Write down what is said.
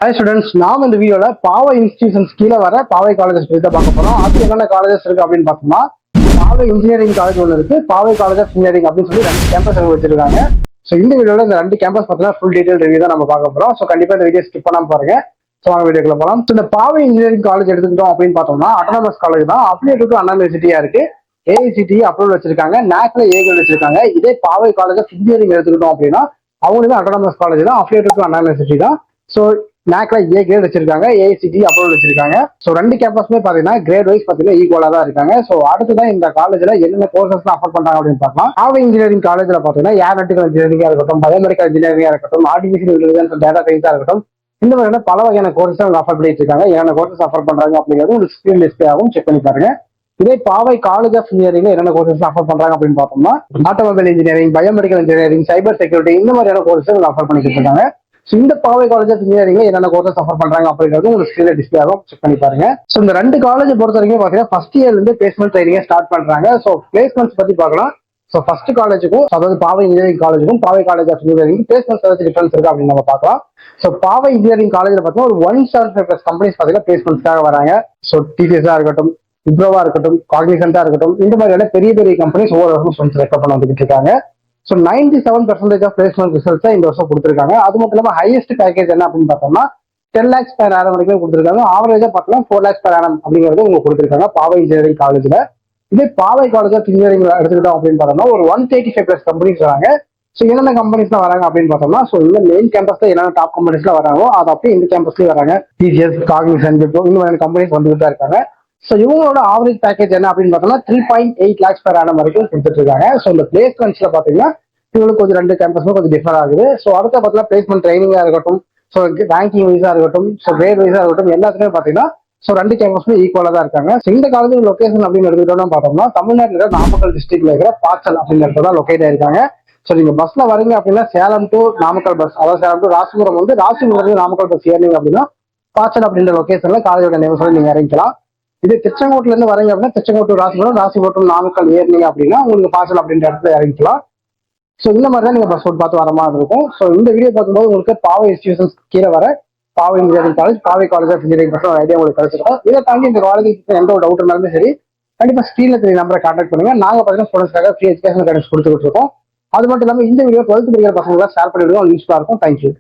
Hi students, நாம் இந்த வீடியோல பாவை இன்ஸ்டிடியூஷன்ஸ் கீழே வர பாவை காலேஜஸ் பற்றி தான் பார்க்க போறோம். அது என்னென்ன காலேஜஸ் இருக்கு அப்படின்னு பார்த்தோம்னா, பாவை இன்ஜினியரிங் காலேஜ் ஒன்று இருக்கு, பாவை காலேஜ் ஆஃப் இன்ஜினியரிங் அப்படின்னு சொல்லி 2 கேம்பஸ் வச்சிருக்காங்க. ஸோ இந்த வீடியோல இந்த 2 கேம்பஸ் பார்த்தீங்கன்னா ஃபுல் டீடைல் ரிவ்யூ தான் நம்ம பார்க்க போறோம். ஸோ கண்டிப்பா இந்த வீடியோ ஸ்கிப் பண்ணாம பாருங்க. ஸோ வாங்க வீடியோக்குள்ள போகலாம். ஸோ இந்த பாவை இன்ஜினியரிங் காலேஜ் எடுத்துக்கிட்டோம் அப்படின்னு பார்த்தோம்னா, அட்டானமஸ் காலேஜ் தான், அப்ளிகேட் டு அண்ணா யூனிவர்சிட்டியா இருக்கு. ஏஐசிடி அப்ரூவல் வச்சிருக்காங்க, நேக்ல ஏகல் வச்சிருக்காங்க. இதே பாவை காலேஜ் ஆஃப் இன்ஜினியரிங் எடுத்துக்கிட்டோம் அப்படின்னா அவங்களுக்கு அட்டானமஸ் காலேஜ் தான், அப்ளிகேட் டு அண்ணா யூனிவர்சிட்டி தான். ஸோ நேக்ல ஏ கிரேட் வச்சிருக்காங்க, ஏஐசிடி அப்ரூவல் வச்சிருக்காங்க. ஸோ 2 கேம்பஸ்மே பாத்தீங்கன்னா கிரேட் வைஸ் பாத்தீங்கன்னா ஈக்குவலா தான் இருக்காங்க. ஸோ அடுத்துதான் இந்த காலேஜ்ல என்னென்ன கோர்சஸ் ஆஃபர் பண்றாங்க அப்படின்னு பார்க்கலாம். பாவை இன்ஜினியரிங் காலேஜ்ல பாத்தீங்கன்னா ஏரோநாட்டிக்கல் இன்ஜினியரிங்கா இருக்கட்டும், பயோமெடிக்கல் இன்ஜினியரிங்கா இருக்கட்டும், ஆர்டிபிஷியல் இன்டெலிஜென்ஸ் அண்ட் டேட்டா சயின்ஸா இருக்கட்டும், இந்த மாதிரியான பல வகையான கோர்சஸ் அவங்க ஆஃபர் பண்ணிட்டு இருக்காங்க. என்னென்ன கோர்சஸ் ஆஃபர் பண்றாங்க அப்படிங்கிறது உங்களுக்கு ஸ்கிரீன் டிஸ்பிளே ஆகும், செக் பண்ணி பாருங்க. இதே பாவை காலேஜ் ஆஃப் இன்ஜினியரிங் என்னென்ன கோர்சஸ் ஆஃபர் பண்றாங்க அப்படின்னு பார்த்தோம்னா, automobile engineering, biomedical engineering, cyber security, இந்த மாதிரியான கோர்சஸ் ஆஃபர் பண்ணிட்டு இருக்காங்க. இந்த பாவை காலேஜ் ஆஃப் இன்ஜினியரிங்ல என்னென்ன கோர்சஸ் ஆஃபர் பண்றாங்க அப்படிங்கிறது உங்களுக்கு ஸ்கிரீன்ல டிஸ்பிளே ஆகும், செக் பண்ணி பாருங்க. ஸோ இந்த 2 காலேஜ் பொறுத்த வரைக்கும் பாத்தீங்கன்னா ஃபர்ஸ்ட் இயர்ல இருந்து பிளேஸ்மெண்ட் ட்ரைனிங் ஸ்டார்ட் பண்றாங்க. ஸோ பிளேஸ்மெண்ட்ஸ் பத்தி பார்க்கலாம். ஸோ ஃபர்ஸ்ட் காலேஜுக்கும், அதாவது பாவை இன்ஜினியரிங் காலேஜுக்கும் பாவை காலேஜ் ஆஃப் இன்ஜினியரிங் பிளேஸ்மெண்ட் ஏதாச்சும் டிஃபரன்ஸ் இருக்கு அப்படின்னு நம்ம பார்க்கலாம். ஸோ பாவை இன்ஜினியரிங் காலேஜ்ல பார்த்தீங்கன்னா ஒரு 175+ கம்பெனிஸ் பார்த்தீங்கன்னா பிளேஸ்மெண்ட்ஸ்க்காக வராங்க. ஸோ டிசிஎஸ்ஆ இருக்கட்டும், விப்ரோவா இருக்கட்டும், காக்னிசன்டா இருக்கட்டும், இந்த மாதிரியான பெரிய பெரிய கம்பெனிஸ் ஒவ்வொரு வருஷம் ரெஃபர் பண்ண வந்துட்டு இருக்காங்க. ஸோ 97% ஆஃப் பிளேஸ்மெண்ட் ரிசல்ட்ஸ் இந்த வருஷம் கொடுத்துருக்காங்க. அது மட்டும் இல்லாமல் ஹையஸ்ட் பேக்கேஜ் என்ன அப்படின்னு பார்த்தோம்னா 10 lakhs per annum வரைக்கும் கொடுத்துருக்காங்க. ஆவரேஜா பார்த்தோம்னா 4 lakhs per annum அப்படிங்கிறது உங்களுக்கு கொடுத்துருக்காங்க பாவை இன்ஜினியரிங் காலேஜ்ல. இதே பாவை காலேஜ் ஆஃப் இன்ஜினியரிங் எடுத்துக்கிட்டோம் அப்படின்னு பார்த்தோம்னா ஒரு 185+ கம்பெனிஸ் வராங்க. ஸோ என்னென்ன கம்பெனிஸ்லாம் வராங்க அப்படின்னு பார்த்தோம்னா, ஸோ இந்த மெயின் கேம்பஸ்ல என்னென்ன டாப் கம்பெனிஸ்லாம் வராங்களோ அது அப்படியே இந்த கேம்பஸ்லயும் வராங்க. டிசிஎஸ், காக்னிசன்ட், விப்ரோ, இந்த மாதிரி கம்பெனிஸ் வந்துட்டு தான் இருக்காங்க. ஸோ இவங்களோட ஆவரேஜ் பேக்கேஜ் என்ன அப்படின்னு பார்த்தோம்னா 3.8 lakhs per annum வரைக்கும் கொடுத்துட்டு இருக்காங்க. ஸோ இந்த பிளேஸ்மெண்ட்ஸ்ல பாத்தீங்கன்னா இவங்களுக்கு கொஞ்சம் 2 கேம்பஸ்மே கொஞ்சம் டிஃபர் ஆகுது. ஸோ அடுத்த பார்த்தீங்கன்னா பிளேஸ்மெண்ட் ட்ரைனிங்கா இருக்கட்டும், ஸோ ரேங்கிங் வைஸா இருக்கட்டும், ஸோ கிரேட் வைஸா இருக்கட்டும், எல்லாத்துக்குமே பாத்தீங்கன்னா ஸோ 2 கேம்பஸ்மே ஈக்குவலா தான் இருக்காங்க. இந்த காலேஜ் லொகேஷன் அப்படின்னு எடுத்துக்கிட்டோம்னா பார்த்தோம்னா தமிழ்நாட்டில் நாமக்கல் டிஸ்ட்ரிக்ட்ல இருக்கிற பாச்சல் அப்படிங்கிற இடத்துல தான் லொகேட் ஆயிருக்காங்க. ஸோ நீங்க பஸ்ல வரீங்க அப்படின்னா சேலம் டு நாமக்கல் பஸ், அதாவது சேலம் டு ராசிபுரம் வந்து ராசிபுரம் நாமக்கல் பஸ் ஏறிங்க அப்படின்னா பாச்சல் அப்படின்ற லொகேஷன்ல காலேஜோட நேம் சொல்லி நீங்க இறங்கிக்கலாம். இது திருச்செங்கோட்டுல இருந்து வரீங்க அப்படின்னா திருச்செங்கோட்டு ராசிபுரம், ராசிபுரம் நாமக்கல் ஏறினீங்க அப்படின்னா உங்களுக்கு பாச்சல் அப்படின்ற இடத்துல இறங்கிக்கலாம். ஸோ இந்த மாதிரி தான் நீங்க பஸ் ரூட் பார்த்து வர மாதிரி இருக்கும். ஸோ இந்த வீடியோ பார்க்கும்போது உங்களுக்கு பாவை இன்ஸ்டிடியூஷன்ஸ் கீழே வர பாவை இன்ஜினியரிங் காலேஜ், பாவை காலேஜ் ஆஃப் இன்ஜினியரிங் பற்றி ஒரு ஐடியா உங்களுக்கு கிடைச்சிருக்கும். இதை தாண்டி இந்த காலேஜுக்கு எந்த ஒரு டவுட் இருந்தாலுமே சரி, கண்டிப்பா ஸ்க்ரீன்ல தெரிய நம்பரை கான்டாக்ட் பண்ணுங்க. நாங்க பார்த்தீங்கன்னா ஸ்டூடெண்ட்ஸ்க்காக ஃப்ரீ எஜுகேஷன் கைடன்ஸ் கொடுத்துட்டு இருக்கோம். அது மட்டும் இல்லாமல் இந்த வீடியோ 12th படிக்கிற பசங்க ஷேர் பண்ணிவிடுவோம், யூஸ்ஃபுல்லாக இருக்கும். தேங்க்யூ.